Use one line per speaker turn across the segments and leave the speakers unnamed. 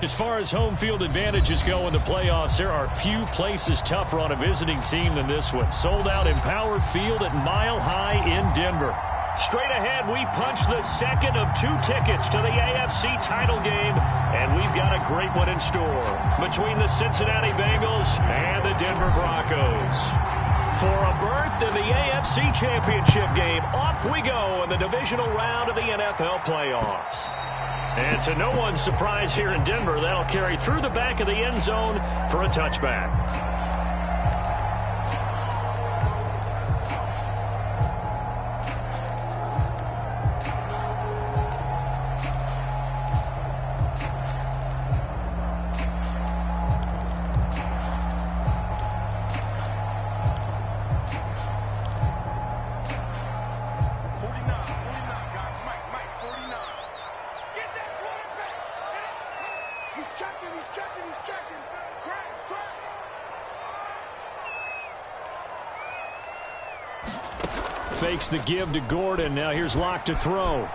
As far as home field advantages go in the playoffs, there are few places tougher on a visiting team than this one. Sold out Empower Field at Mile High in Denver. Straight ahead, we punch the second of 2 tickets to the AFC title game, and we've got a great one in store between the Cincinnati Bengals and the Denver Broncos. For a berth in the AFC Championship game, off we go in the divisional round of the NFL playoffs. And to no one's surprise here in Denver, that'll carry through the back of the end zone for a touchback. Fakes the give to Gordon. Now here's Locke to throw.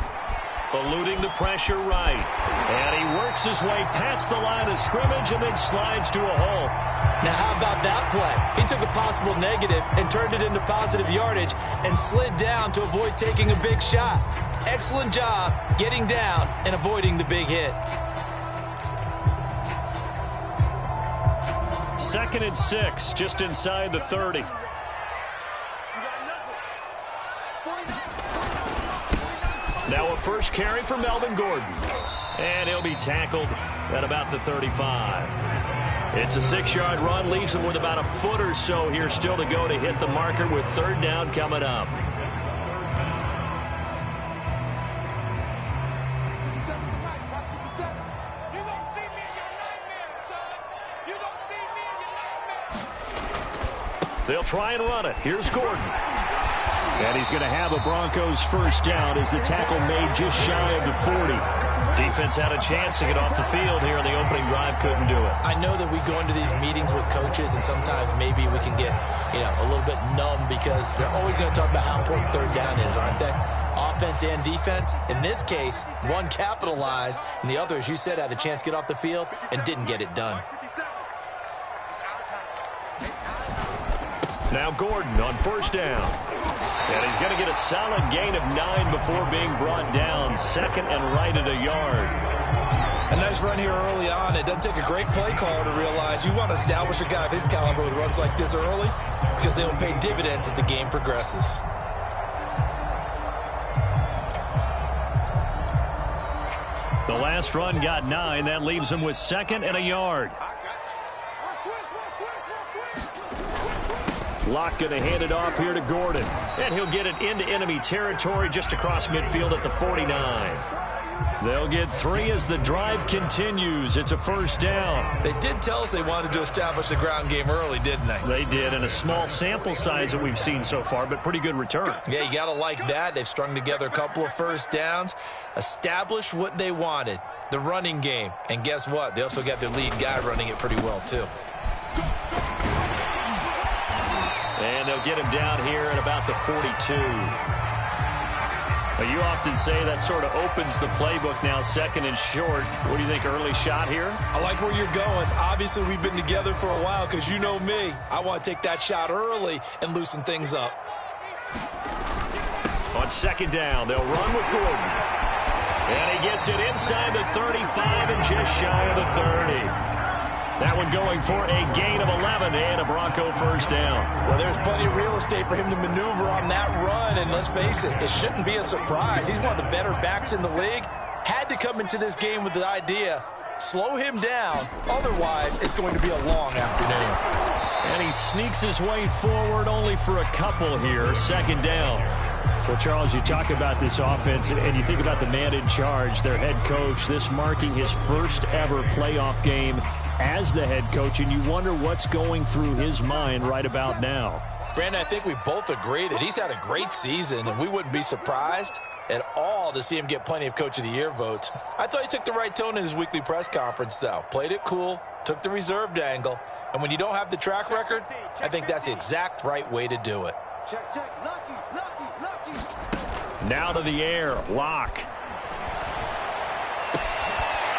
Eluding the pressure right. And he works his way past the line of scrimmage and then slides to a hole.
Now how about that play? He took a possible negative and turned it into positive yardage and slid down to avoid taking a big shot. Excellent job getting down and avoiding the big hit.
2nd and 6, just inside the 30. Now a first carry for Melvin Gordon. And he'll be tackled at about the 35. It's a 6-yard run, leaves him with about a foot or so here still to go to hit the marker with 3rd down coming up. They'll try and run it. Here's Gordon. And he's going to have a Broncos first down as the tackle made just shy of the 40. Defense had a chance to get off the field here in the opening drive, couldn't do it.
I know that we go into these meetings with coaches, and sometimes maybe we can get, a little bit numb because they're always going to talk about how important 3rd down is, aren't they? Offense and defense. In this case, one capitalized, and the other, as you said, had a chance to get off the field and didn't get it done.
Now Gordon on first down. And he's going to get a solid gain of 9 before being brought down. 2nd and right at a yard.
A nice run here early on. It doesn't take a great play caller to realize you want to establish a guy of his caliber with runs like this early because they'll pay dividends as the game progresses.
The last run got 9. That leaves him with 2nd and a yard. Locke going to hand it off here to Gordon. And he'll get it into enemy territory just across midfield at the 49. They'll get 3 as the drive continues. It's a first down.
They did tell us they wanted to establish the ground game early, didn't they?
They did, and a small sample size that we've seen so far, but pretty good return.
Yeah, you got to like that. They've strung together a couple of first downs, established what they wanted, the running game. And guess what? They also got their lead guy running it pretty well, too.
And they'll get him down here at about the 42. But you often say that sort of opens the playbook now, 2nd and short. What do you think, early shot here?
I like where you're going. Obviously, we've been together for a while because you know me. I want to take that shot early and loosen things up.
On 2nd down, they'll run with Gordon. And he gets it inside the 35 and just shy of the 30. That one going for a gain of 11 and a Bronco first down.
Well, there's plenty of real estate for him to maneuver on that run, and let's face it, it shouldn't be a surprise. He's one of the better backs in the league. Had to come into this game with the idea, slow him down, otherwise it's going to be a long afternoon.
And he sneaks his way forward only for a couple here, 2nd down. Well, Charles, you talk about this offense, and you think about the man in charge, their head coach, this marking his first ever playoff game as the head coach, and you wonder what's going through his mind right about now.
Brandon, I think we both agree that he's had a great season, and we wouldn't be surprised at all to see him get plenty of Coach of the Year votes. I thought he took the right tone in his weekly press conference, though. Played it cool, took the reserved angle, and when you don't have the track record, I think that's the exact right way to do it.
Check, check, lucky.
Now to the air, Locke.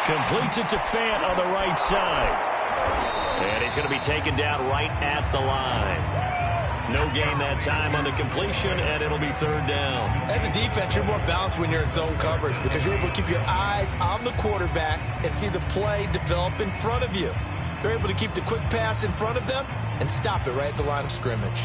Completes it to Fant on the right side. And he's going to be taken down right at the line. No gain that time on the completion, and it'll be third down.
As a defense, you're more balanced when you're in zone coverage because you're able to keep your eyes on the quarterback and see the play develop in front of you. You're able to keep the quick pass in front of them and stop it right at the line of scrimmage.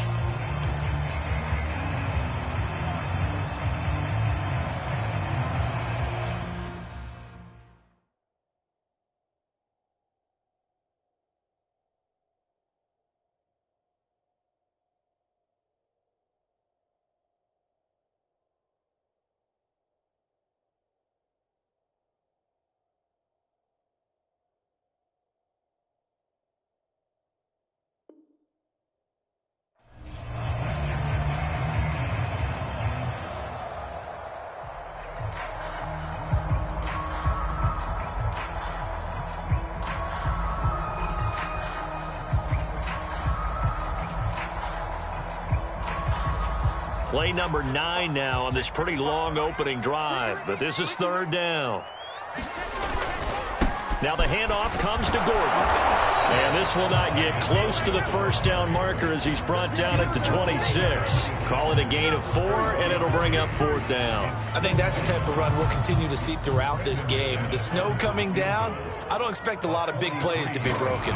Play number 9 now on this pretty long opening drive, but this is third down. Now the handoff comes to Gordon. And this will not get close to the first down marker as he's brought down at the 26. Call it a gain of 4, and it'll bring up fourth down.
I think that's the type of run we'll continue to see throughout this game. The snow coming down, I don't expect a lot of big plays to be broken.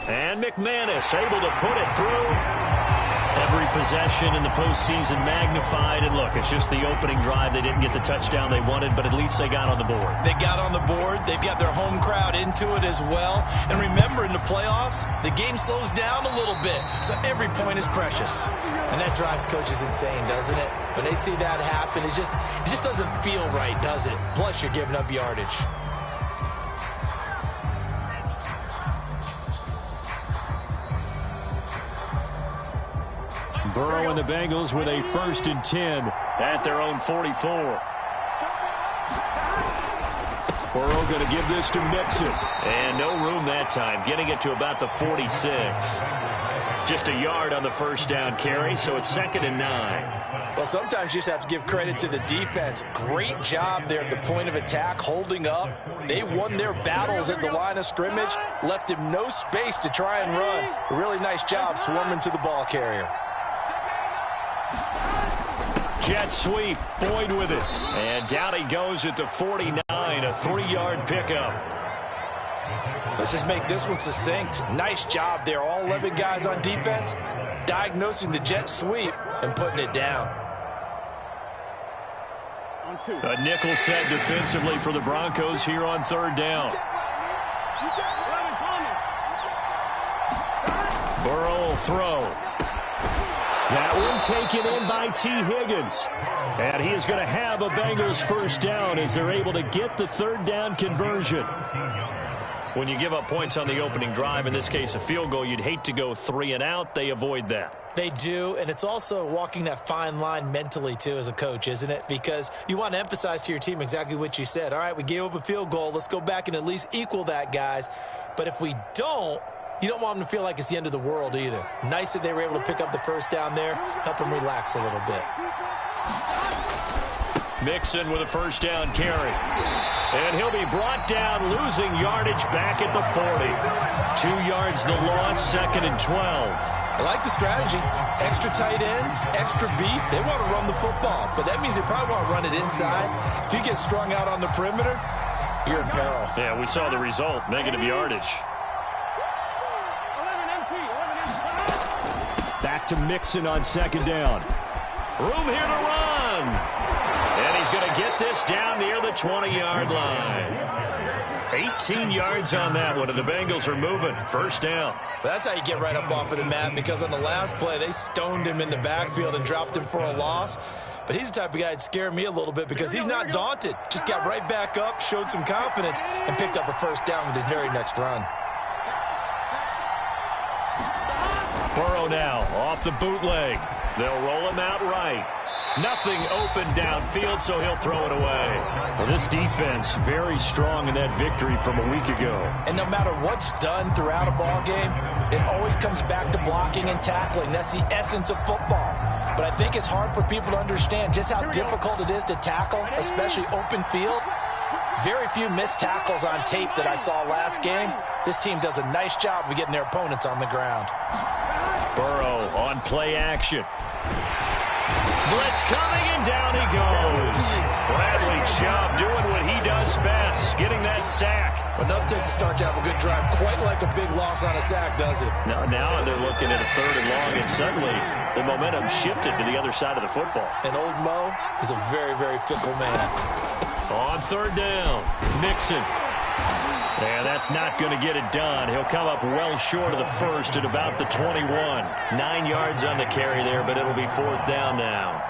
And McManus able to put it through. Every possession in the postseason magnified. And look, it's just the opening drive. They didn't get the touchdown they wanted, but at least they got on the board.
They got on the board. They've got their home crowd into it as well. And remember, in the playoffs, the game slows down a little bit, so every point is precious. And that drives coaches insane, doesn't it? When they see that happen, it just doesn't feel right, does it? Plus, you're giving up yardage.
Burrow and the Bengals with a 1st and 10 at their own 44. Burrow going to give this to Mixon. And no room that time, getting it to about the 46. Just a yard on the first down carry, so it's 2nd and 9.
Well, sometimes you just have to give credit to the defense. Great job there at the point of attack, holding up. They won their battles at the line of scrimmage, left him no space to try and run. A really nice job swarming to the ball carrier.
Jet sweep, Boyd with it. And down he goes at the 49, a 3-yard pickup.
Let's just make this one succinct. Nice job there, all 11 guys on defense, diagnosing the jet sweep and putting it down.
A nickel set defensively for the Broncos here on third down. Burrow will throw. That one taken in by T. Higgins. And he is going to have a Bengals first down as they're able to get the third down conversion. When you give up points on the opening drive, in this case a field goal, you'd hate to go 3 and out. They avoid that.
They do, and it's also walking that fine line mentally, too, as a coach, isn't it? Because you want to emphasize to your team exactly what you said. All right, we gave up a field goal. Let's go back and at least equal that, guys. But if we don't, you don't want them to feel like it's the end of the world either. Nice that they were able to pick up the first down there, help them relax a little bit.
Mixon with a first down carry. And he'll be brought down, losing yardage back at the 40. 2 yards the loss, 2nd and 12.
I like the strategy. Extra tight ends, extra beef. They want to run the football, but that means they probably want to run it inside. If you get strung out on the perimeter, you're in peril.
Yeah, we saw the result, negative yardage. Back to Mixon on 2nd down. Room here to run. And he's going to get this down near the 20-yard line. 18 yards on that one, and the Bengals are moving. First down.
That's how you get right up off of the mat, because on the last play, they stoned him in the backfield and dropped him for a loss. But he's the type of guy that scared me a little bit because he's not daunted. Just got right back up, showed some confidence, and picked up a first down with his very next run.
Burrow now off the bootleg. They'll roll him out right. Nothing open downfield, so he'll throw it away. Well, this defense very strong in that victory from a week ago.
And no matter what's done throughout a ball game, it always comes back to blocking and tackling. That's the essence of football. But I think it's hard for people to understand just how difficult it is to tackle, especially open field. Very few missed tackles on tape that I saw last game. This team does a nice job of getting their opponents on the ground.
Burrow on play action. Blitz coming, and down he goes. Bradley Chubb doing what he does best, getting that sack.
But nothing takes a start to have a good drive, quite like a big loss on a sack, does it?
Now they're looking at a 3rd and long, and suddenly the momentum shifted to the other side of the football.
And old Mo is a very, very fickle man.
On 3rd down, Mixon. And that's not going to get it done. He'll come up well short of the first at about the 21. 9 yards on the carry there, but it'll be 4th down now.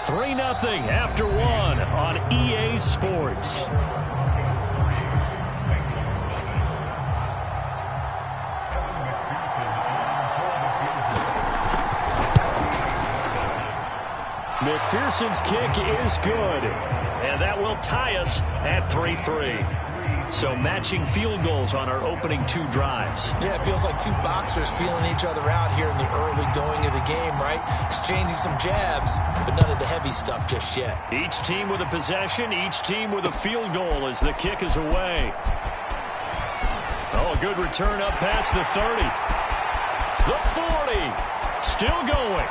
Three 0 after 1 on EA Sports. McPherson's kick is good, and that will tie us at 3-3. So matching field goals on our opening 2 drives.
Yeah, it feels like 2 boxers feeling each other out here in the early going of the game, right? Exchanging some jabs, but none of the heavy stuff just yet.
Each team with a possession, each team with a field goal as the kick is away. Oh, a good return up past the 30. The 40, still going.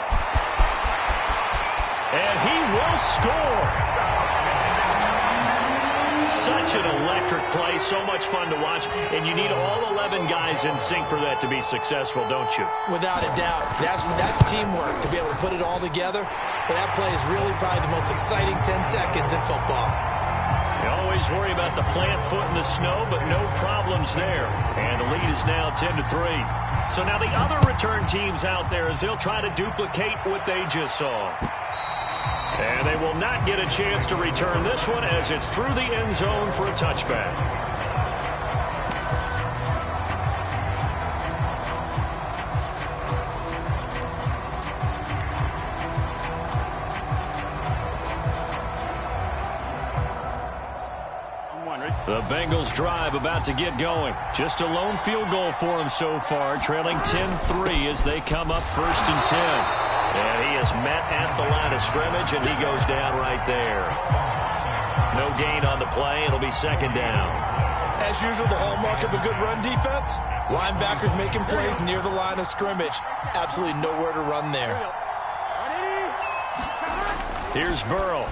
And he will score. Such an electric play, so much fun to watch, and you need all 11 guys in sync for that to be successful, don't you?
Without a doubt. That's teamwork, to be able to put it all together. But that play is really probably the most exciting 10 seconds in football.
You always worry about the plant foot in the snow, but no problems there. And the lead is now 10-3. So now the other return teams out there as they'll try to duplicate what they just saw. And they will not get a chance to return this one as it's through the end zone for a touchback. The Bengals drive about to get going. Just a lone field goal for them so far, trailing 10-3 as they come up 1st and 10. And he is met at the line of scrimmage, and he goes down right there. No gain on the play. It'll be 2nd down.
As usual, the hallmark of a good run defense, linebackers making plays near the line of scrimmage. Absolutely nowhere to run there.
Here's Burrow.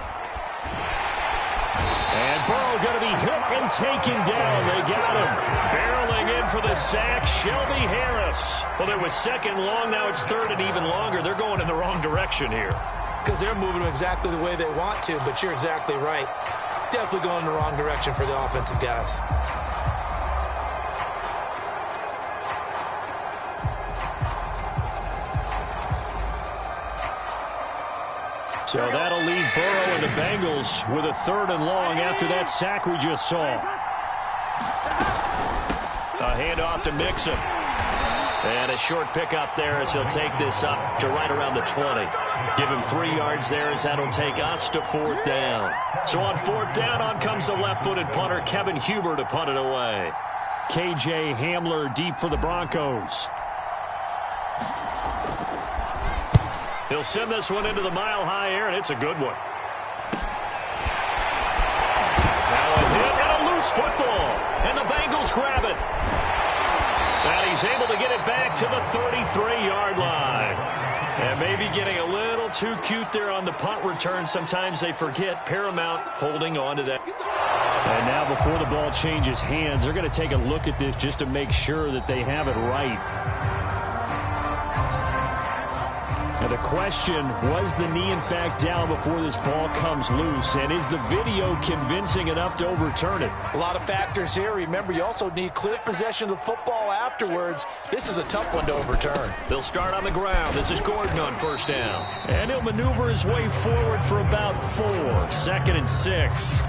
And Burrow going to be hit and taken down. They got him. Barreling in for the sack, Shelby Harris. Well, it was 2nd long. Now it's 3rd and even longer. They're going in the wrong direction here.
Because they're moving exactly the way they want to, but you're exactly right. Definitely going in the wrong direction for the offensive guys.
So that'll leave Burrow and the Bengals with a 3rd and long after that sack we just saw. A handoff to Mixon. And a short pickup there as he'll take this up to right around the 20. Give him 3 yards there as that'll take us to 4th down. So on 4th down, on comes the left-footed punter, Kevin Huber, to punt it away. KJ Hamler deep for the Broncos. He'll send this one into the mile-high air, and it's a good one. Now a hit and a loose football, and the Bengals grab it. And he's able to get it back to the 33-yard line. And maybe getting a little too cute there on the punt return. Sometimes they forget Paramount holding on to that. And now before the ball changes hands, they're going to take a look at this just to make sure that they have it right. Now the question, was the knee in fact down before this ball comes loose? And is the video convincing enough to overturn it?
A lot of factors here. Remember, you also need clear possession of the football afterwards. This is a tough one to overturn.
They'll start on the ground. This is Gordon on 1st down. And he'll maneuver his way forward for about 4. 2nd and 6.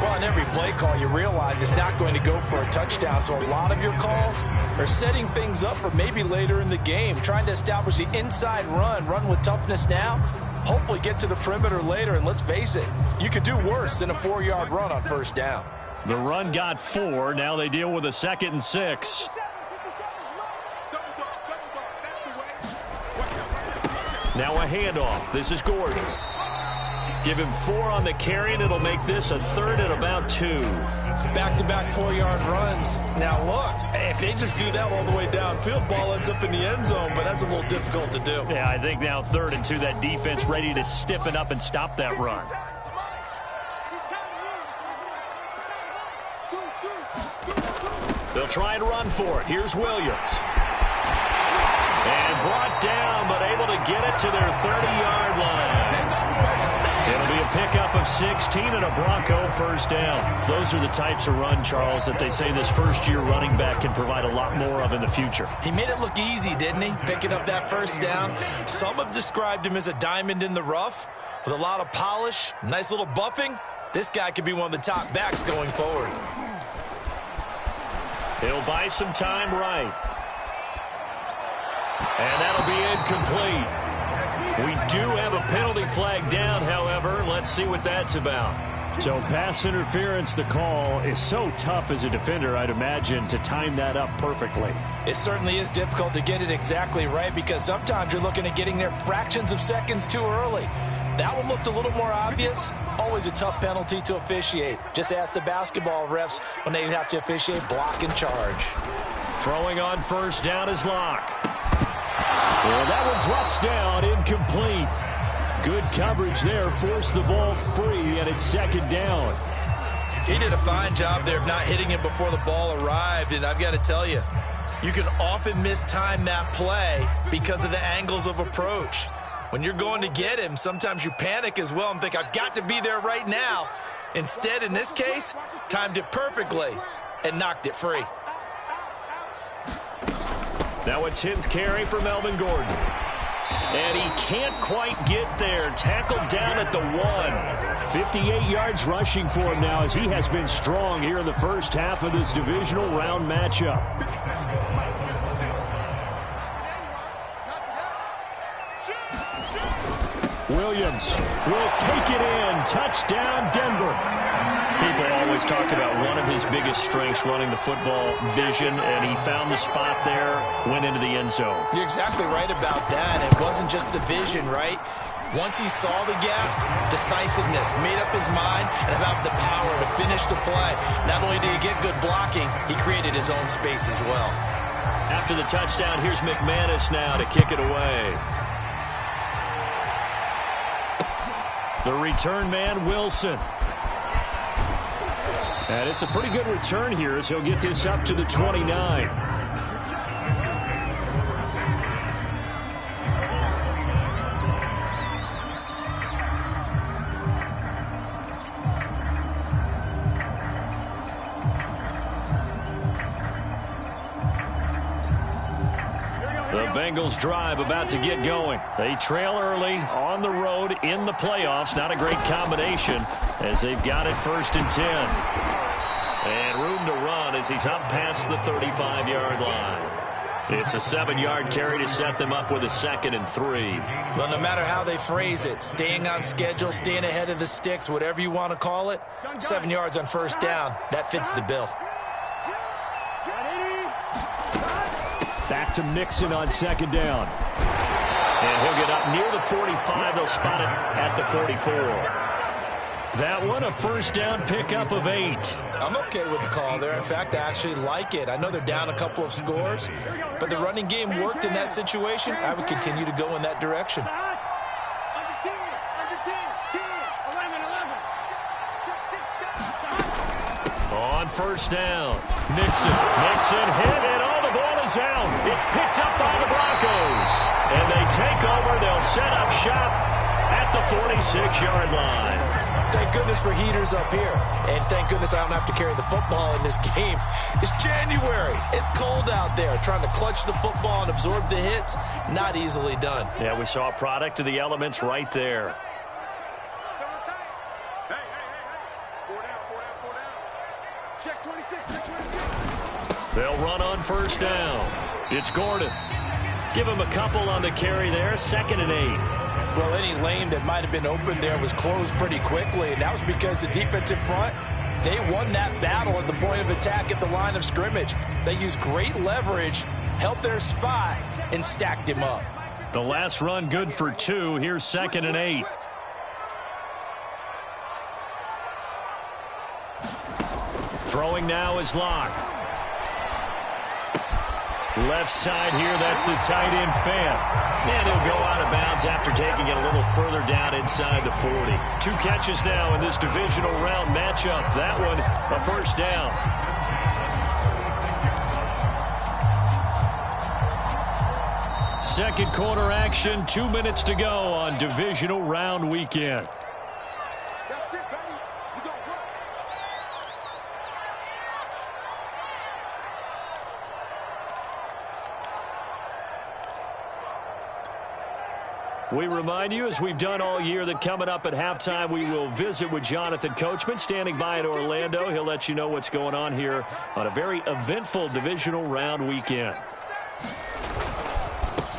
Well, on every play call, you realize it's not going to go for a touchdown. So a lot of your calls are setting things up for maybe later in the game, trying to establish the inside run with toughness now, hopefully get to the perimeter later. And let's face it, you could do worse than a 4-yard run on 1st down.
The run got 4. Now they deal with a 2nd and 6. Now a handoff. This is Gordon. Give him 4 on the carry, and it'll make this a 3rd and about 2.
Back-to-back 4-yard runs. Now, look, if they just do that all the way downfield, ball ends up in the end zone, but that's a little difficult to do.
Yeah, I think now 3rd and 2, that defense ready to stiffen up and stop that run. They'll try and run for it. Here's Williams. And brought down, but able to get it to their 30-yard line. It'll be a pickup of 16 and a Bronco first down. Those are the types of run, Charles, that they say this first-year running back can provide a lot more of in the future.
He made it look easy, didn't he? Picking up that first down. Some have described him as a diamond in the rough with a lot of polish, nice little buffing. This guy could be one of the top backs going forward.
He'll buy some time right. And that'll be incomplete. We do have a penalty flag down, however. Let's see what that's about. So pass interference, the call is so tough as a defender, I'd imagine, to time that up perfectly.
It certainly is difficult to get it exactly right because sometimes you're looking at getting there fractions of seconds too early. That one looked a little more obvious. Always a tough penalty to officiate. Just ask the basketball refs when they have to officiate block and charge.
Throwing on first down is Locke. Well, that one drops down, incomplete. Good coverage there, forced the ball free, and it's 2nd down.
He did a fine job there of not hitting him before the ball arrived, and I've got to tell you, you can often mistime that play because of the angles of approach. When you're going to get him, sometimes you panic as well and think, I've got to be there right now. Instead, in this case, timed it perfectly and knocked it free.
Now a 10th carry for Melvin Gordon. And he can't quite get there. Tackled down at the 1. 58 yards rushing for him now as he has been strong here in the first half of this divisional round matchup. Williams will take it in. Touchdown, Denver. People always talk about one of his biggest strengths running the football, vision, and he found the spot there, went into the end zone.
You're exactly right about that. It wasn't just the vision, right? Once he saw the gap, decisiveness, made up his mind, and about the power to finish the play. Not only did he get good blocking, he created his own space as well.
After the touchdown, here's McManus now to kick it away. The return man, Wilson. And it's a pretty good return here as he'll get this up to the 29. The Bengals drive about to get going. They trail early on the road in the playoffs. Not a great combination as they've got it 1st and 10. And room to run as he's up past the 35-yard line. It's a 7-yard carry to set them up with a 2nd and 3.
Well, no matter how they phrase it, staying on schedule, staying ahead of the sticks, whatever you want to call it, 7 yards on first down, that fits the bill.
Back to Mixon on 2nd down. And he'll get up near the 45. They'll spot it at the 44. That one, a first down pickup of 8.
I'm okay with the call there. In fact, I actually like it. I know they're down a couple of scores, but the running game worked in that situation. I would continue to go in that direction.
On first down, Mixon hit, and all the ball is out. It's picked up by the Broncos. And they take over. They'll set up shop at the 46-yard line.
Thank goodness for heaters up here. And thank goodness I don't have to carry the football in this game. It's January. It's cold out there. Trying to clutch the football and absorb the hits, not easily done.
Yeah, we saw a product of the elements right there.
Check 26.
They'll run on first down. It's Gordon. Give him a couple on the carry there. 2nd and 8.
Well, any lane that might have been open there was closed pretty quickly, and that was because the defensive front, they won that battle at the point of attack at the line of scrimmage. They used great leverage, held their spot, and stacked him up.
The last run good for 2. Here's 2nd and 8. Throwing now is Locke. Left side here, that's the tight end Fan. And he'll go out of bounds after taking it a little further down inside the 40. 2 catches now in this divisional round matchup. That one, a first down. Second quarter action, 2 minutes to go on divisional round weekend. We remind you, as we've done all year, that coming up at halftime, we will visit with Jonathan Coachman, standing by in Orlando. He'll let you know what's going on here on a very eventful divisional round weekend.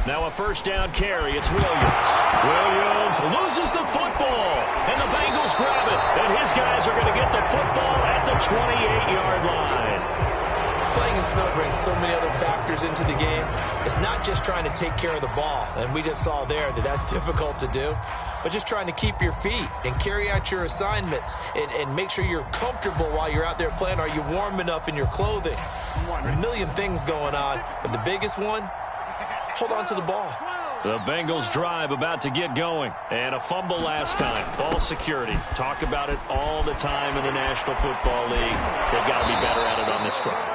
Now a first down carry. It's Williams. Williams loses the football, and the Bengals grab it. And his guys are going to get the football at the 28-yard line.
Playing in snow brings so many other factors into the game. It's not just trying to take care of the ball, and we just saw there that that's difficult to do, but just trying to keep your feet and carry out your assignments and make sure you're comfortable while you're out there playing. Are you warm enough in your clothing? A million things going on, but the biggest one, hold on to the ball.
The Bengals drive about to get going. And a fumble last time. Ball security. Talk about it all the time in the National Football League. They've got to be better at it on this drive.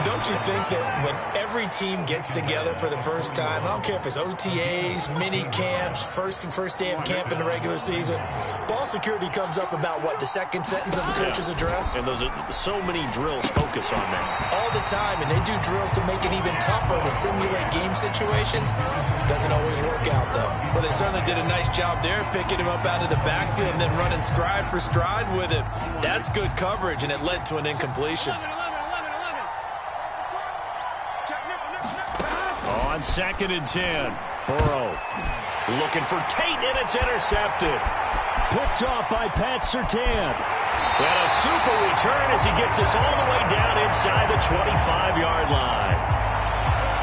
Don't you think that when every team gets together for the first time, I don't care if it's OTAs, mini camps, first day of camp in the regular season, ball security comes up about what, the second sentence of the coach's address?
And those are so many drills focus on that.
All the time, and they do drills to make it even tougher to simulate game situations. Doesn't always work out, though. Well, they certainly did a nice job there, picking him up out of the backfield and then running stride for stride with him. That's good coverage, and it led to an incompletion.
On 2nd and 10, Burrow looking for Tate, and it's intercepted. Picked off by Pat Surtain. And a super return as he gets us all the way down inside the 25-yard line.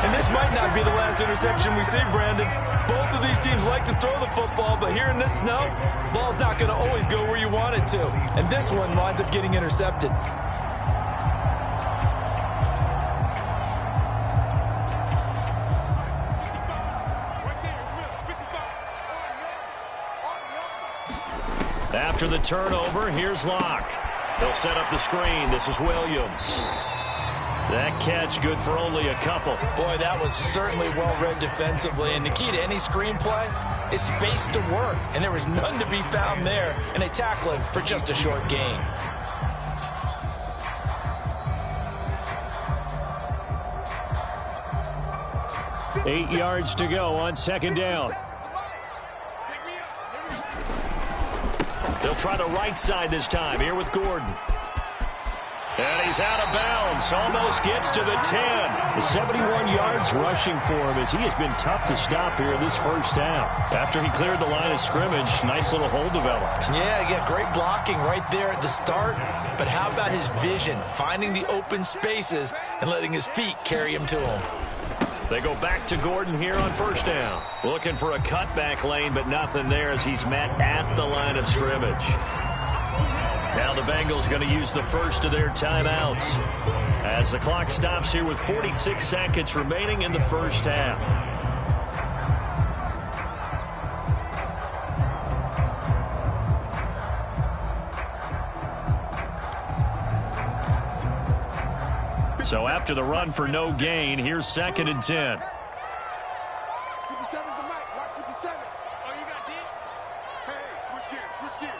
And this might not be the last interception we see, Brandon. Both of these teams like to throw the football, but here in this snow, ball's not going to always go where you want it to. And this one winds up getting intercepted.
After the turnover, here's Locke. They'll set up the screen. This is Williams. That catch good for only a couple.
Boy, that was certainly well-read defensively. And the key to any screenplay is space to work. And there was none to be found there. And they tackle him for just a short gain.
Eight yards to go on 2nd down. They'll try the right side this time here with Gordon. And he's out of bounds. Almost gets to the 10. 71 yards rushing for him as he has been tough to stop here in this first half. After he cleared the line of scrimmage, nice little hole developed.
Yeah, he got great blocking right there at the start. But how about his vision, finding the open spaces and letting his feet carry him to him?
They go back to Gordon here on 1st down. Looking for a cutback lane, but nothing there as he's met at the line of scrimmage. Now the Bengals going to use the first of their timeouts as the clock stops here with 46 seconds remaining in the first half. So after the run for no gain, here's 2nd and 10.
57's the mic. Lock 57. Oh, you got D? Hey, switch gears, switch gears.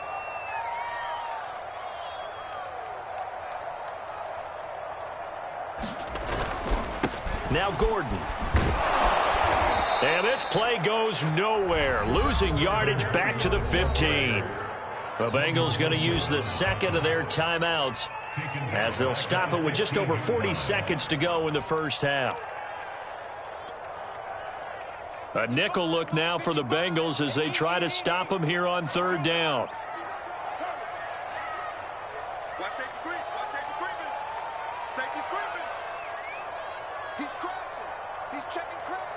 Now Gordon. And this play goes nowhere. Losing yardage back to the 15. The Bengals going to use the second of their timeouts as they'll stop it with just over 40 seconds to go in the first half. A nickel look now for the Bengals as they try to stop him here on 3rd down.
Watch safety creep. Watch safety creeping. Safety's creeping. He's crossing. He's checking crowd.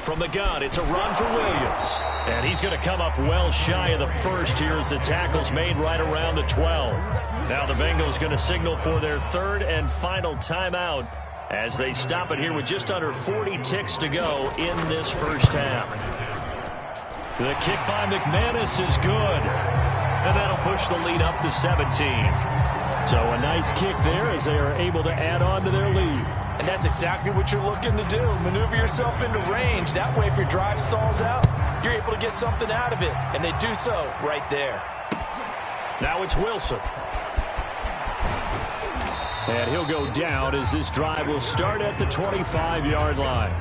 From the gun, it's a run for Williams. And he's going to come up well shy of the first here as the tackle's made right around the 12. Now the Bengals going to signal for their third and final timeout as they stop it here with just under 40 ticks to go in this first half. The kick by McManus is good. And that'll push the lead up to 17. So a nice kick there as they are able to add on to their lead.
And that's exactly what you're looking to do. Maneuver yourself into range. That way, if your drive stalls out, you're able to get something out of it. And they do so right there.
Now it's Wilson. And he'll go down as this drive will start at the 25-yard line.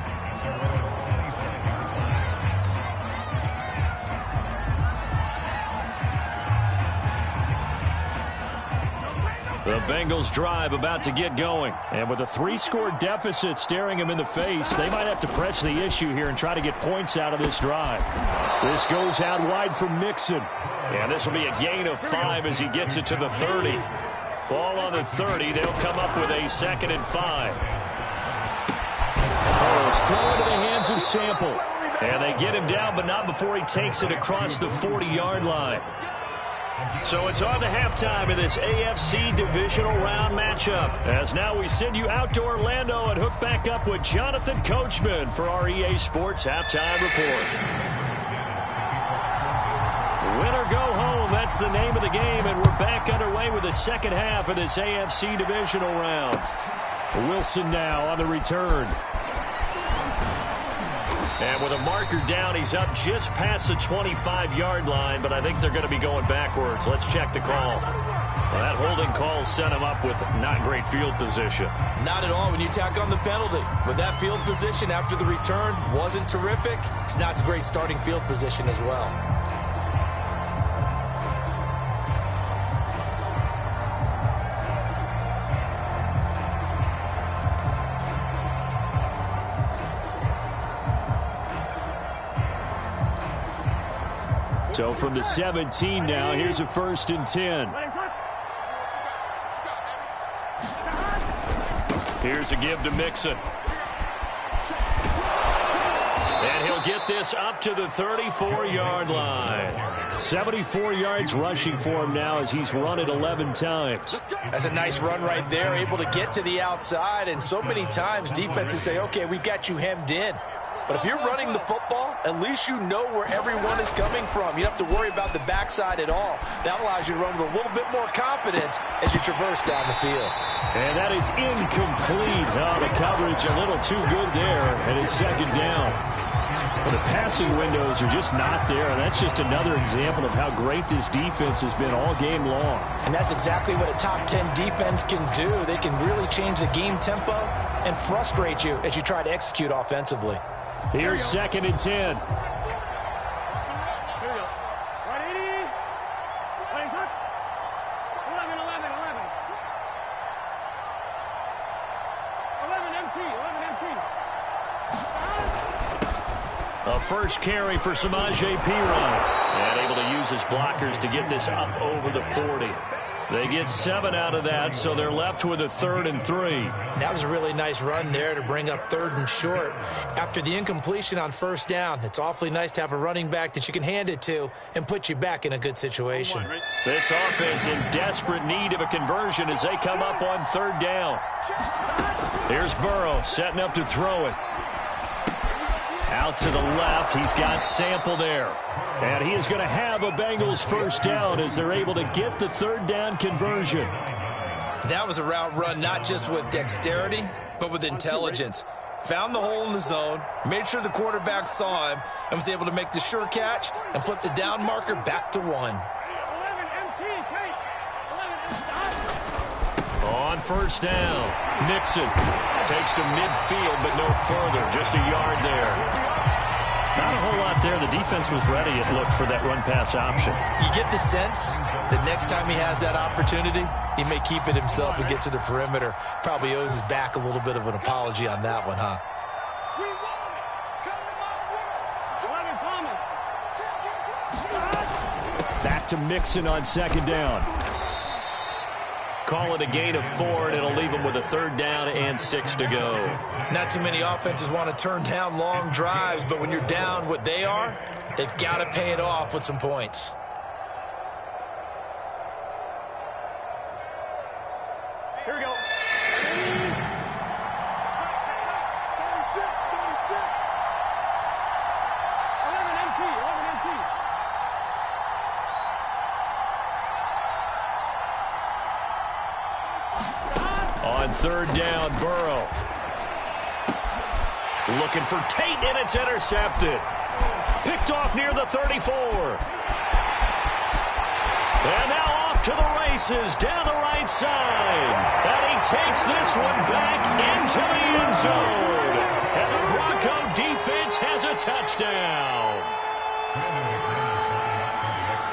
The Bengals drive about to get going. And with a 3-score deficit staring them in the face, they might have to press the issue here and try to get points out of this drive. This goes out wide for Mixon. And this will be a gain of 5 as he gets it to the 30. Ball on the 30. They'll come up with a 2nd and 5. Throw into the hands of Sample. And they get him down, but not before he takes it across the 40-yard line. So it's on to halftime of this AFC divisional round matchup. As now we send you out to Orlando and hook back up with Jonathan Coachman for our EA Sports Halftime Report. Win or go home, that's the name of the game, and we're back underway with the second half of this AFC divisional round. Wilson now on the return. And with a marker down, he's up just past the 25-yard line, but I think they're going to be going backwards. Let's check the call. Well, that holding call set him up with not great field position.
Not at all when you tack on the penalty. But that field position after the return wasn't terrific. It's not a great starting field position as well.
So from the 17 now, here's a 1st and 10. Here's a give to Mixon. And he'll get this up to the 34-yard line. 74 yards rushing for him now as he's run it 11 times.
That's a nice run right there, able to get to the outside. And so many times defenses say, okay, we've got you hemmed in. But if you're running the football, at least you know where everyone is coming from. You don't have to worry about the backside at all. That allows you to run with a little bit more confidence as you traverse down the field.
And that is incomplete. Oh, the coverage a little too good there, and it's 2nd down. Well, the passing windows are just not there, and that's just another example of how great this defense has been all game long.
And that's exactly what a top 10 defense can do. They can really change the game tempo and frustrate you as you try to execute offensively.
Here's 2nd and 10.
Here we go. Right, 80. Wait, shot. 11 MT. 11 MT.
A first carry for Samaje Perine. And able to use his blockers to get this up over the 40. They get 7 out of that, so they're left with a 3rd and 3.
That was a really nice run there to bring up 3rd and short. After the incompletion on 1st down, it's awfully nice to have a running back that you can hand it to and put you back in a good situation.
This offense in desperate need of a conversion as they come up on 3rd down. Here's Burrow setting up to throw it. Out to the left, he's got Sample there. And he is going to have a Bengals 1st down as they're able to get the 3rd down conversion.
That was a route run not just with dexterity, but with intelligence. Found the hole in the zone, made sure the quarterback saw him, and was able to make the sure catch and flip the down marker back to 1.
11 MT, Kate. 11 MT.
On 1st down, Mixon takes to midfield, but no further, just a yard there. Not a whole lot there. The defense was ready, it looked, for that run-pass option.
You get the sense that next time he has that opportunity, he may keep it himself and get to the perimeter. Probably owes his back a little bit of an apology on that one, huh?
Back to Mixon on 2nd down. Call it a gain of 4, and it'll leave them with a 3rd down and 6 to go.
Not too many offenses want to turn down long drives, but when you're down what they are, they've got to pay it off with some points.
Here we go. 11 MT.
On 3rd down, Burrow. Looking for Tate, and it's intercepted. Picked off near the 34. And now off to the races down the right side. And he takes this one back into the end zone. And the Bronco defense has a touchdown.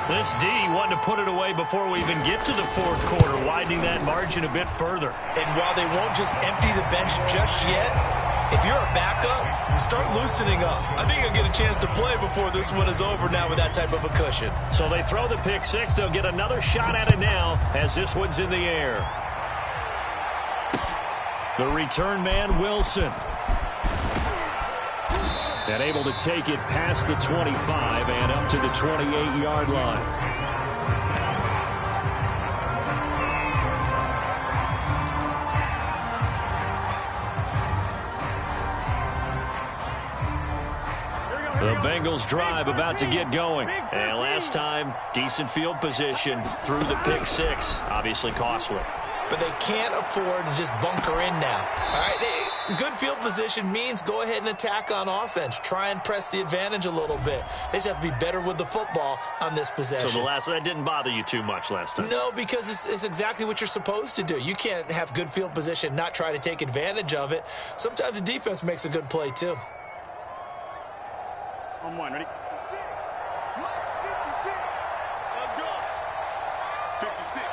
This D wanting to put it away before we even get to the 4th quarter, widening that margin a bit further.
And while they won't just empty the bench just yet, if you're a backup, start loosening up. I think you'll get a chance to play before this one is over now with that type of a cushion.
So they throw the pick 6. They'll get another shot at it now as this one's in the air. The return man, Wilson. And able to take it past the 25 and up to the 28-yard line. The Bengals drive about to get going. And last time, decent field position through the pick 6. Obviously costly.
But they can't afford to just bunker in now. All right, good field position means go ahead and attack on offense. Try and press the advantage a little bit. They just have to be better with the football on this possession.
So that didn't bother you too much last time?
No, because it's exactly what you're supposed to do. You can't have good field position, not try to take advantage of it. Sometimes the defense makes a good play, too.
On 1, ready? 56. Let's go. 56.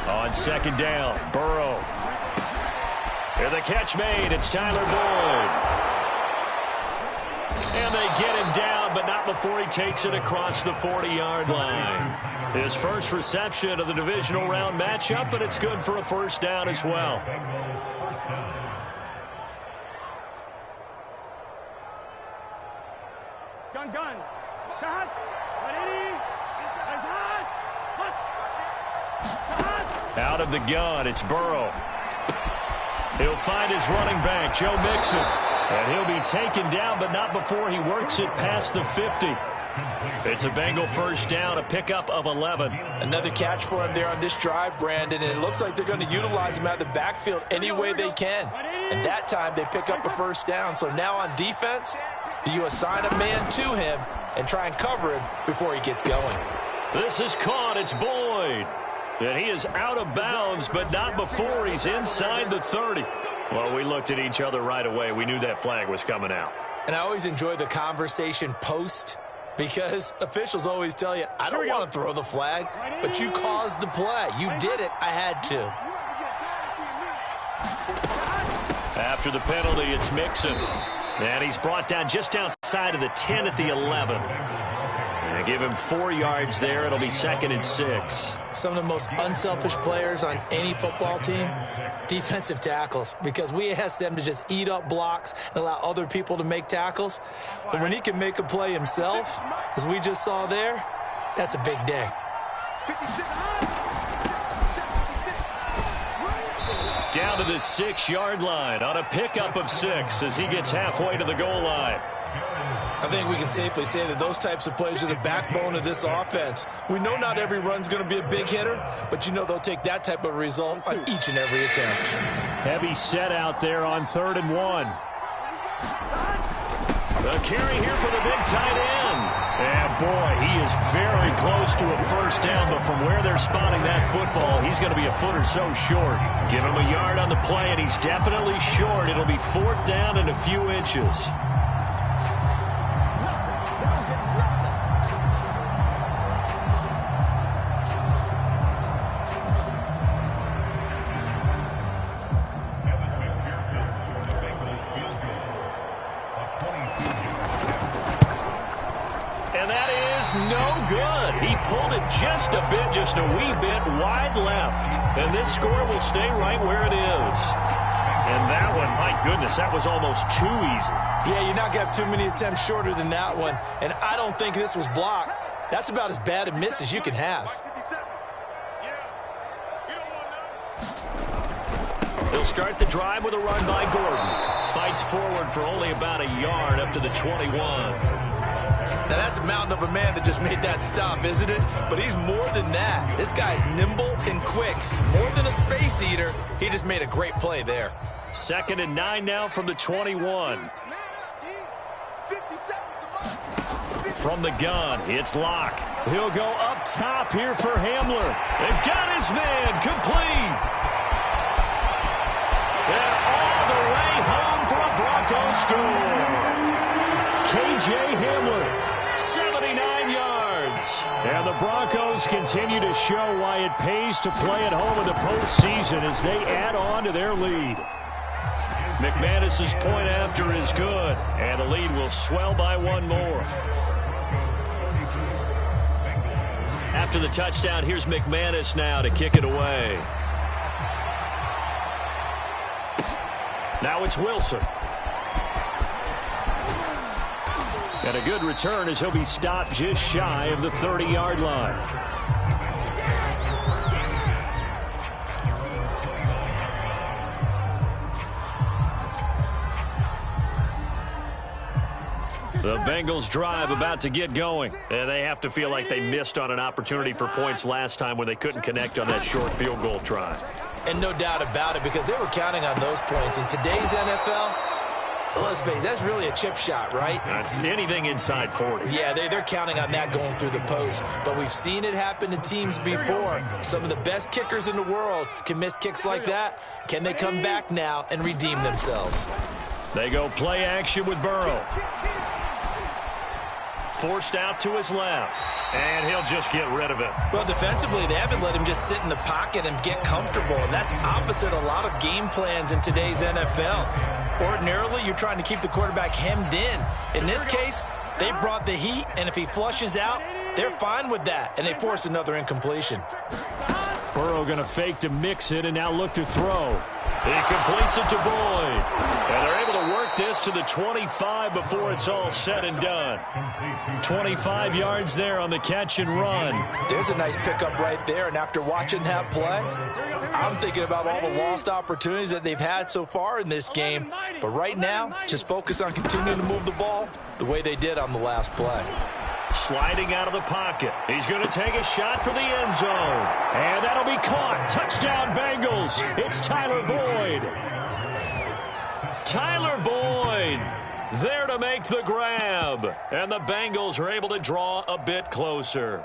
On 2nd down, Burrow. And the catch made. It's Tyler Boyd. And they get him down, but not before he takes it across the 40-yard line. His first reception of the divisional round matchup, but it's good for a 1st down as well.
Gun. Shot. Ready.
Out of the gun, it's Burrow. He'll find his running back, Joe Mixon. And he'll be taken down, but not before he works it past the 50. It's a Bengal 1st down, a pickup of 11.
Another catch for him there on this drive, Brandon, and it looks like they're going to utilize him out of the backfield any way they can. And that time they pick up a 1st down. So now on defense, do you assign a man to him and try and cover him before he gets going?
This is caught. It's Boyd. And he is out of bounds, but not before he's inside the 30. Well, we looked at each other right away. We knew that flag was coming out.
And I always enjoy the conversation post because officials always tell you, I don't want to throw the flag, but you caused the play. You did it. I had to.
After the penalty, it's Mixon. And he's brought down just outside of the 10 at the 11. And give him 4 yards there. It'll be 2nd and 6.
Some of the most unselfish players on any football team, defensive tackles, because we ask them to just eat up blocks and allow other people to make tackles. But when he can make a play himself, as we just saw there, that's a big day.
Down to the 6-yard line on a pickup of 6 as he gets halfway to the goal line.
I think we can safely say that those types of plays are the backbone of this offense. We know not every run's going to be a big hitter, but you know they'll take that type of result on each and every attempt.
Heavy set out there on 3rd and 1. The carry here for the big tight end. And boy, he is very close to a 1st down, but from where they're spotting that football, he's going to be a foot or so short. Give him a yard on the play, and he's definitely short. It'll be 4th down and a few inches. is no good. He pulled it just a wee bit wide left. And this score will stay right where it is. And that one, my goodness, that was almost too easy.
Yeah, you're not going to have too many attempts shorter than that one. And I don't think this was blocked. That's about as bad a miss as you can have.
They'll start the drive with a run by Gordon. Fights forward for only about a yard up to the 21.
Now, that's a mountain of a man that just made that stop, isn't it? But he's more than that. This guy's nimble and quick. More than a space eater, he just made a great play there.
2nd and 9 now from the 21. From the gun, it's Locke. He'll go up top here for Hamler. They've got his man complete. And all the way home for a Broncos score. K.J. Hamler, 79 yards. And the Broncos continue to show why it pays to play at home in the postseason as they add on to their lead. McManus's point after is good, and the lead will swell by one more. After the touchdown, here's McManus now to kick it away. Now it's Wilson. And a good return as he'll be stopped just shy of the 30-yard line. The Bengals drive about to get going. And they have to feel like they missed on an opportunity for points last time when they couldn't connect on that short field goal try.
And no doubt about it, because they were counting on those points. In today's NFL, let's face it, that's really a chip shot, right?
That's anything inside 40.
Yeah, they're counting on that going through the post. But we've seen it happen to teams before. Some of the best kickers in the world can miss kicks like that. Can they come back now and redeem themselves?
They go play action with Burrow. Forced out to his left. And he'll just get rid of it.
Well, defensively, they haven't let him just sit in the pocket and get comfortable. And that's opposite a lot of game plans in today's NFL. Ordinarily, you're trying to keep the quarterback hemmed in. In this case, they brought the heat, and if he flushes out, they're fine with that, and they force another incompletion.
Burrow going to fake to mix it and now look to throw. He completes it to Boyd. And they're able to work this to the 25 before it's all said and done. 25 yards there on the catch and run.
There's a nice pickup right there, and after watching that play, I'm thinking about all the lost opportunities that they've had so far in this game. But right now, just focus on continuing to move the ball the way they did on the last play.
Sliding out of the pocket. He's going to take a shot for the end zone. And that'll be caught. Touchdown, Bengals. It's Tyler Boyd. Tyler Boyd there to make the grab. And the Bengals are able to draw a bit closer.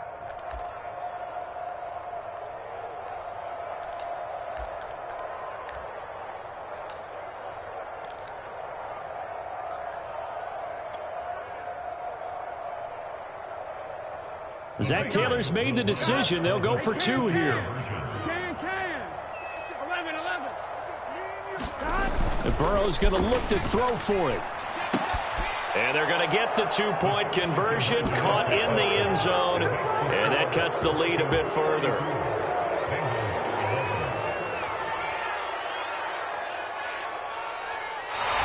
Zach Taylor's made the decision. They'll go for two here. And Burrow's going to look to throw for it. And they're going to get the two-point conversion, caught in the end zone. And that cuts the lead a bit further.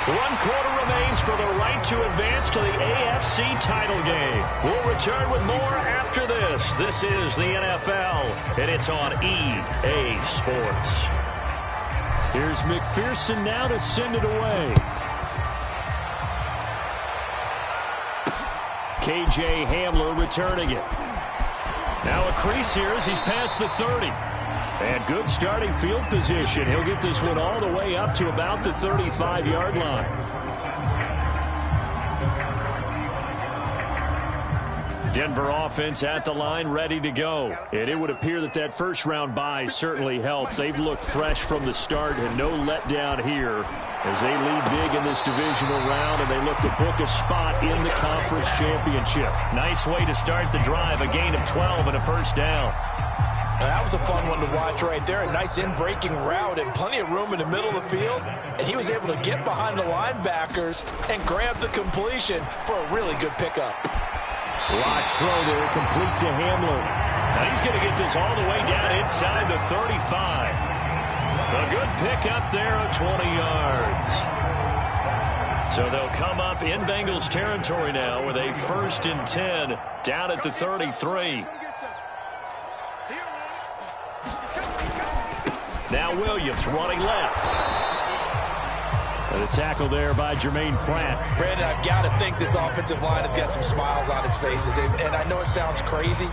One quarter remains for the right to advance to the AFC title game. We'll return with more after this. This is the NFL, and it's on EA Sports. Here's McPherson now to send it away. K.J. Hamler returning it. Now a crease here as he's past the 30. And good starting field position. He'll get this one all the way up to about the 35-yard line. Denver offense at the line, ready to go. And it would appear that that first-round bye certainly helped. They've looked fresh from the start and no letdown here as they lead big in this divisional round, and they look to book a spot in the conference championship. Nice way to start the drive, a gain of 12 and a first down.
Now, that was a fun one to watch right there. A nice in-breaking route and plenty of room in the middle of the field. And he was able to get behind the linebackers and grab the completion for a really good pickup.
Locke's throw there, complete to Hamler. Now he's going to get this all the way down inside the 35. A good pickup there of 20 yards. So they'll come up in Bengals territory now with a 1st and 10 down at the 33. Now Williams running left. And a tackle there by Jermaine Pratt.
Brandon, I've got to think this offensive line has got some smiles on its faces. And I know it sounds crazy,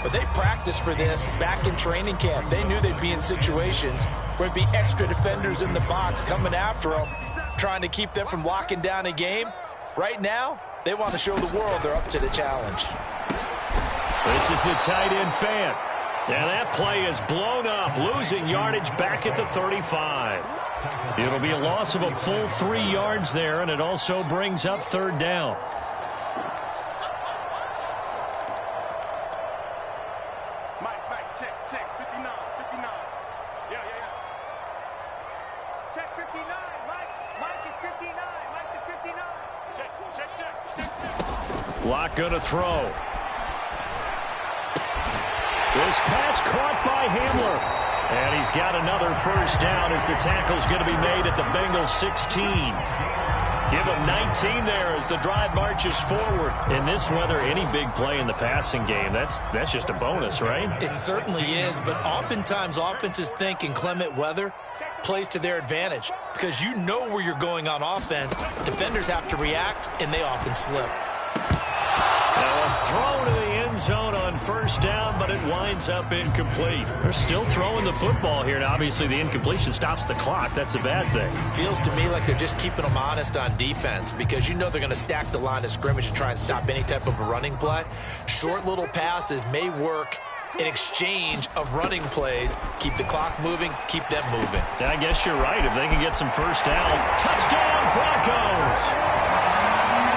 but they practiced for this back in training camp. They knew they'd be in situations where it'd be extra defenders in the box coming after them, trying to keep them from locking down a game. Right now, they want to show the world they're up to the challenge.
This is the tight end fan. And that play is blown up, losing yardage back at the 35. It'll be a loss of a full 3 yards there, and it also brings up 3rd down.
Mike, check, 59. Yeah. Check 59, Mike is 59. Mike to 59. Check.
Locke going to throw. This pass caught by Hamler. And he's got another 1st down as the tackle's going to be made at the Bengals 16. Give him 19 there as the drive marches forward. In this weather, any big play in the passing game, that's just a bonus, right?
It certainly is, but oftentimes offenses think inclement weather plays to their advantage because you know where you're going on offense. Defenders have to react, and they often slip.
Now a throw to the end zone on 1st down, but it winds up incomplete. They're still throwing the football here, and obviously the incompletion stops the clock. That's a bad thing.
Feels to me like they're just keeping them honest on defense because you know they're going to stack the line of scrimmage and try and stop any type of a running play. Short little passes may work in exchange of running plays. Keep the clock moving, keep them moving.
I guess you're right. If they can get some 1st down. Touchdown, Broncos!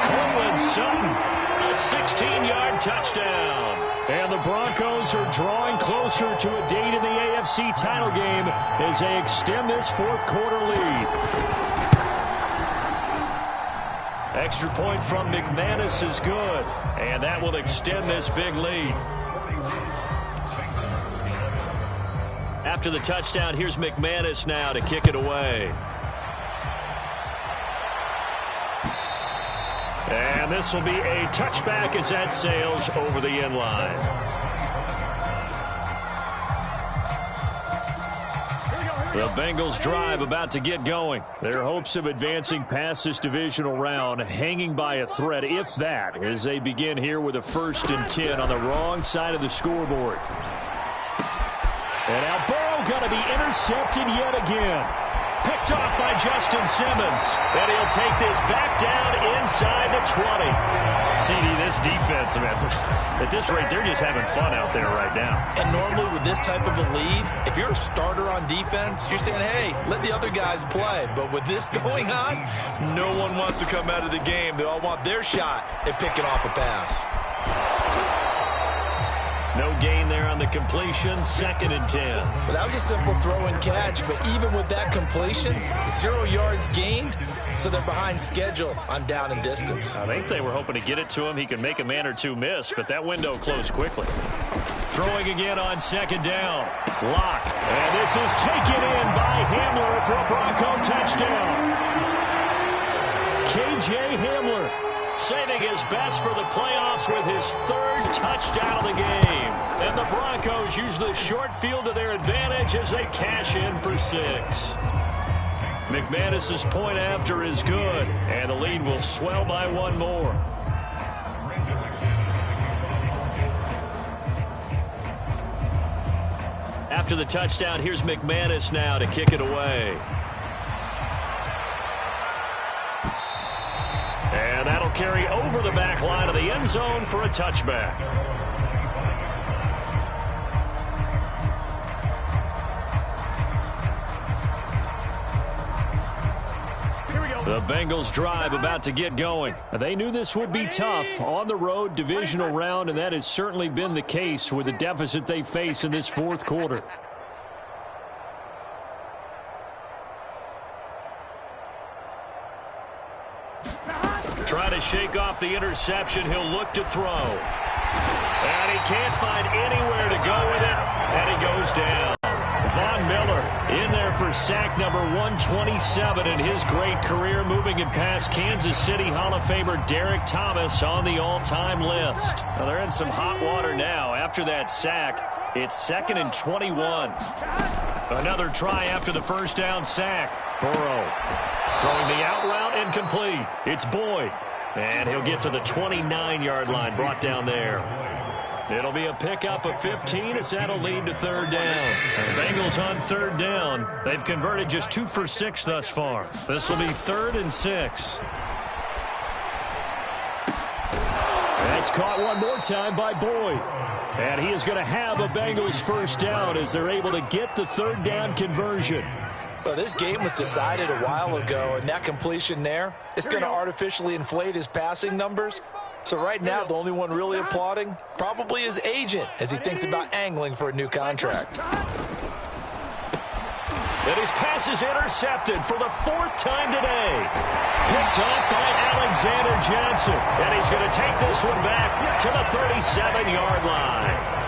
Cortland Sutton. 16-yard touchdown. And the Broncos are drawing closer to a date in the AFC title game as they extend this 4th quarter lead. Extra point from McManus is good, and that will extend this big lead. After the touchdown, here's McManus now to kick it away. And this will be a touchback as that sails over the end line. The Bengals drive about to get going. Their hopes of advancing past this divisional round hanging by a thread, if that, as they begin here with a 1st and 10 on the wrong side of the scoreboard. And now Burrow going to be intercepted yet again. Picked off by Justin Simmons. And he'll take this back down inside the 20. CD, this defense, man, at this rate, they're just having fun out there right now.
And normally with this type of a lead, if you're a starter on defense, you're saying, hey, let the other guys play. But with this going on, no one wants to come out of the game. They all want their shot at picking off a pass.
No gain there on the completion, 2nd and 10.
Well, that was a simple throw and catch, but even with that completion, 0 yards gained, so they're behind schedule on down and distance.
I think they were hoping to get it to him. He could make a man or two miss, but that window closed quickly. Throwing again on 2nd down. Locke. And this is taken in by Hamler for a Bronco touchdown. KJ Hamler saving his best for the playoffs with his 3rd touchdown of the game. And the Broncos use the short field to their advantage as they cash in for 6. McManus's point after is good, and the lead will swell by 1 more. After the touchdown, here's McManus now to kick it away. And that'll carry over the back line of the end zone for a touchback. The Bengals drive about to get going. They knew this would be tough on the road divisional round, and that has certainly been the case with the deficit they face in this 4th quarter. try to shake off the interception. He'll look to throw. And he can't find anywhere to go with it. And he goes down. Von Miller in there for sack number 127 in his great career, moving it past Kansas City Hall of Famer Derek Thomas on the all-time list. Well, they're in some hot water now. After that sack, it's 2nd and 21. Another try after the first down sack. Burrow throwing the out route incomplete. It's Boyd. And he'll get to the 29-yard line, brought down there. It'll be a pickup of 15 as that'll lead to 3rd down. The Bengals on 3rd down. They've converted just 2 for 6 thus far. This will be 3rd and 6. That's caught one more time by Boyd. And he is going to have a Bengals first down as they're able to get the 3rd down conversion.
Well, this game was decided a while ago, and that completion there, it's going to artificially inflate his passing numbers. So right now, the only one really applauding probably his agent as he thinks about angling for a new contract.
And his pass is intercepted for the 4th time today. Picked off by Alexander Johnson. And he's going to take this one back to the 37-yard line.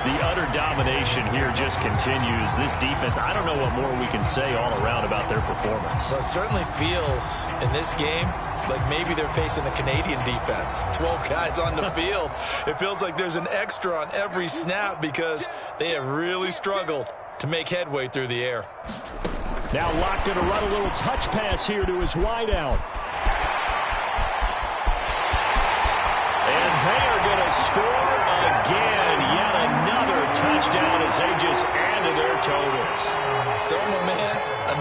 The utter domination here just continues. This defense, I don't know what more we can say all around about their performance.
Well, it certainly feels in this game like maybe they're facing a Canadian defense. 12 guys on the field. It feels like there's an extra on every snap because they have really struggled to make headway through the air.
Now locked in to run a little touch pass here to his wideout. And they are going to score again. Yet another touchdown as they just add to their totals.
So, my man,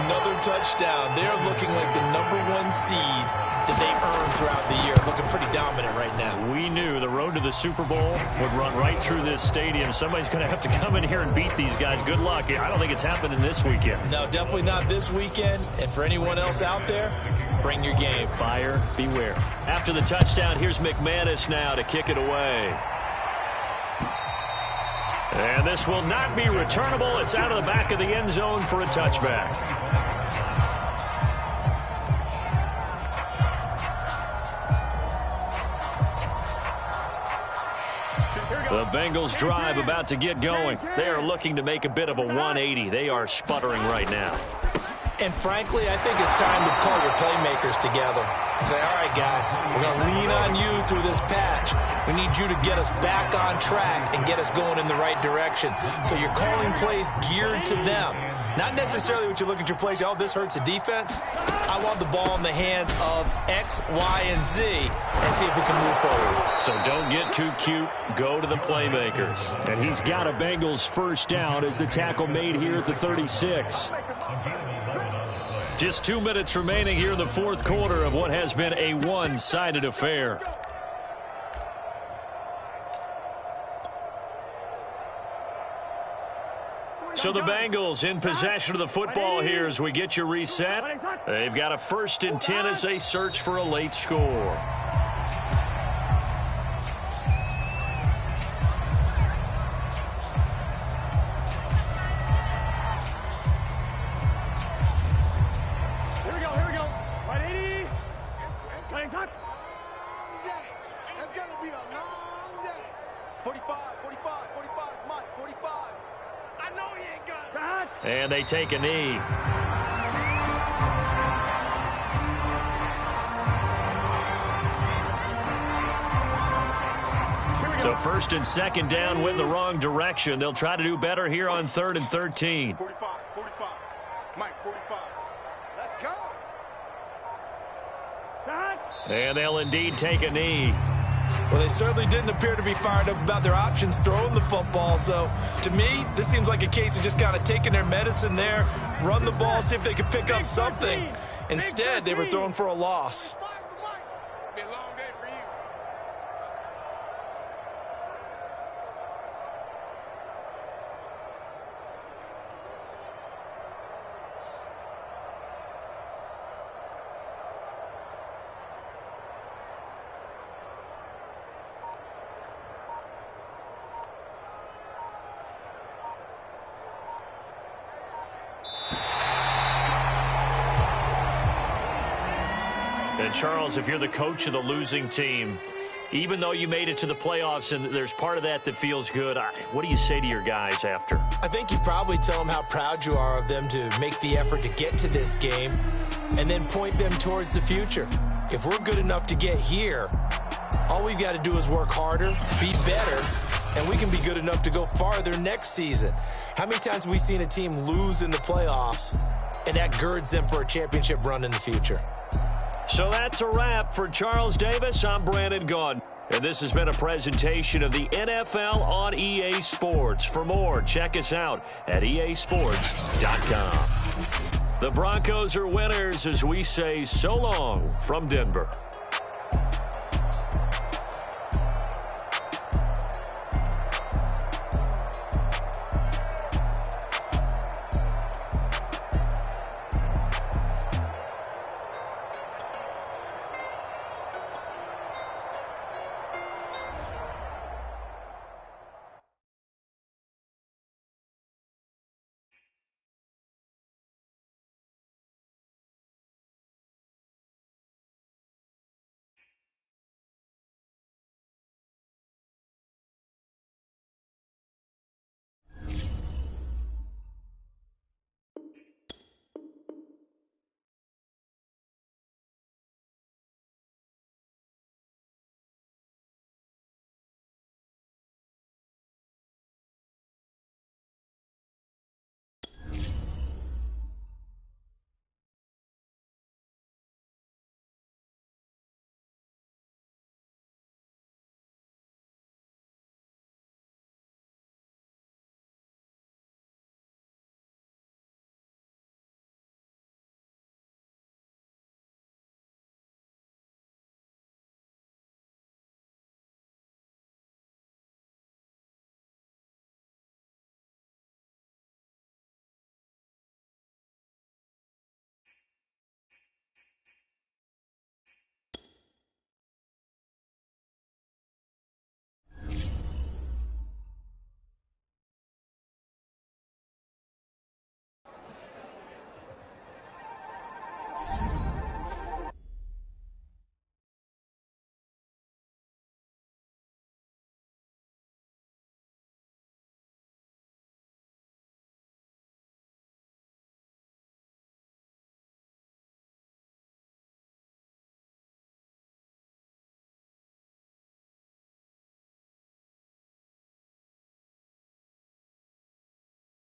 another touchdown. They're looking like the #1 seed that they earned throughout the year. Looking pretty dominant right now.
We knew the road to the Super Bowl would run right through this stadium. Somebody's going to have to come in here and beat these guys. Good luck. I don't think it's happening this weekend.
No, definitely not this weekend. And for anyone else out there, bring your game.
Buyer beware. After the touchdown, here's McManus now to kick it away. And this will not be returnable. It's out of the back of the end zone for a touchback. The Bengals drive about to get going. They are looking to make a bit of a 180. They are sputtering right now.
And frankly, I think it's time to call your playmakers together and say, all right, guys, we're going to lean on you through this patch. We need you to get us back on track and get us going in the right direction. So you're calling plays geared to them. Not necessarily what you look at your plays, oh, this hurts the defense. I want the ball in the hands of X, Y, and Z and see if we can move forward.
So don't get too cute. Go to the playmakers. And he's got a Bengals first down as the tackle made here at the 36. Just 2 minutes remaining here in the 4th quarter of what has been a one-sided affair. So the Bengals in possession of the football here as we get you reset. They've got a 1st and 10 as they search for a late score. And they take a knee. So 1st and 2nd down went in the wrong direction. They'll try to do better here on 3rd and 13.
45, 45. Mike, 45. Let's go.
And they'll indeed take a knee.
Well, they certainly didn't appear to be fired up about their options throwing the football. So, to me, this seems like a case of just kind of taking their medicine there, run the ball, see if they could pick up something. Instead, they were throwing for a loss.
It's been a long day for you.
Charles, if you're the coach of the losing team, even though you made it to the playoffs and there's part of that feels good, what do you say to your guys after?
I think you probably tell them how proud you are of them to make the effort to get to this game and then point them towards the future. If we're good enough to get here, all we've got to do is work harder, be better, and we can be good enough to go farther next season. How many times have we seen a team lose in the playoffs, and that girds them for a championship run in the future?
So that's a wrap. For Charles Davis, I'm Brandon Gunn. And this has been a presentation of the NFL on EA Sports. For more, check us out at easports.com. The Broncos are winners as we say so long from Denver.